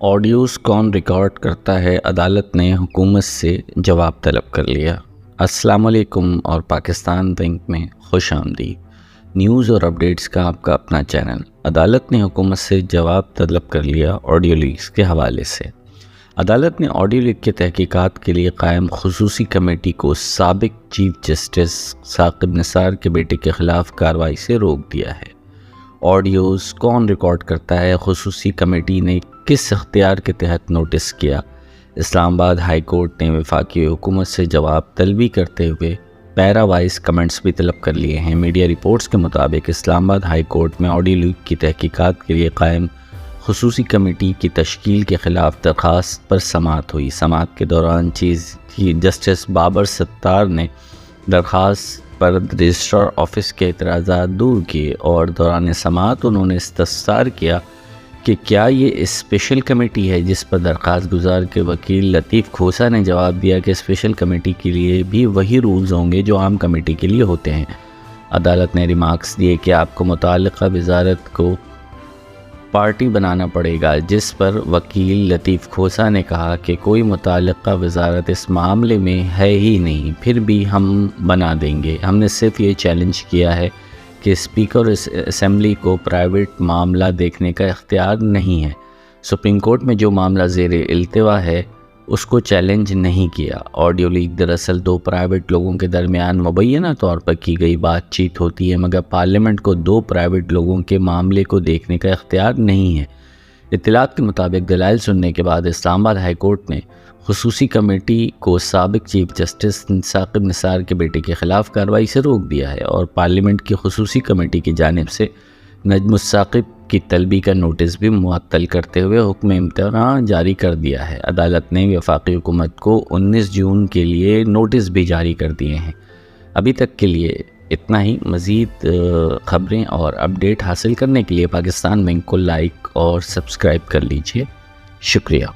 Audios کون record کرتا ہے، عدالت نے حکومت سے جواب طلب کر لیا۔ السلام علیکم اور پاکستان بینک میں خوش آمدید۔ نیوز اور اپڈیٹس کا آپ کا اپنا چینل۔ عدالت نے حکومت سے جواب طلب کر لیا آڈیو لیکس کے حوالے سے۔ عدالت نے آڈیو لیک کے تحقیقات کے لیے قائم خصوصی کمیٹی کو سابق چیف جسٹس ثاقب نثار کے بیٹے کے خلاف کارروائی سے روک دیا ہے۔ آڈیوز کون ریکارڈ کرتا ہے، خصوصی کمیٹی نے کس اختیار کے تحت نوٹس کیا؟ اسلام آباد ہائی کورٹ نے وفاقی حکومت سے جواب طلبی کرتے ہوئے پیرا وائز کمنٹس بھی طلب کر لیے ہیں۔ میڈیا رپورٹس کے مطابق اسلام آباد ہائی کورٹ میں آڈیو لیک کی تحقیقات کے لیے قائم خصوصی کمیٹی کی تشکیل کے خلاف درخواست پر سماعت ہوئی۔ سماعت کے دوران چیف جسٹس بابر ستار نے درخواست پر رجسٹرار آفس کے اعتراضات دور کیے اور دوران سماعت انہوں نے استفسار کیا کہ کیا یہ اسپیشل کمیٹی ہے، جس پر درخواست گزار کے وکیل لطیف کھوسا نے جواب دیا کہ اسپیشل کمیٹی کے لیے بھی وہی رولز ہوں گے جو عام کمیٹی کے لیے ہوتے ہیں۔ عدالت نے ریمارکس دیے کہ آپ کو متعلقہ وزارت کو پارٹی بنانا پڑے گا، جس پر وکیل لطیف کھوسا نے کہا کہ کوئی متعلقہ وزارت اس معاملے میں ہے ہی نہیں، پھر بھی ہم بنا دیں گے۔ ہم نے صرف یہ چیلنج کیا ہے کہ اسپیکر اسمبلی کو پرائیویٹ معاملہ دیکھنے کا اختیار نہیں ہے۔ سپریم کورٹ میں جو معاملہ زیر التوا ہے اس کو چیلنج نہیں کیا۔ آڈیو لیک دراصل دو پرائیویٹ لوگوں کے درمیان مبینہ طور پر کی گئی بات چیت ہوتی ہے، مگر پارلیمنٹ کو دو پرائیویٹ لوگوں کے معاملے کو دیکھنے کا اختیار نہیں ہے۔ اطلاعات کے مطابق دلائل سننے کے بعد اسلام آباد ہائی کورٹ نے خصوصی کمیٹی کو سابق چیف جسٹس ثاقب نثار کے بیٹے کے خلاف کارروائی سے روک دیا ہے اور پارلیمنٹ کی خصوصی کمیٹی کی جانب سے نجم الثاقب کی طلبی کا نوٹس بھی معطل کرتے ہوئے حکم امتناع جاری کر دیا ہے۔ عدالت نے وفاقی حکومت کو 19 جون کے لیے نوٹس بھی جاری کر دیے ہیں۔ ابھی تک کے لیے اتنا ہی۔ مزید خبریں اور اپڈیٹ حاصل کرنے کے لیے پاکستان بینک کو لائک اور سبسکرائب کر لیجئے۔ شکریہ۔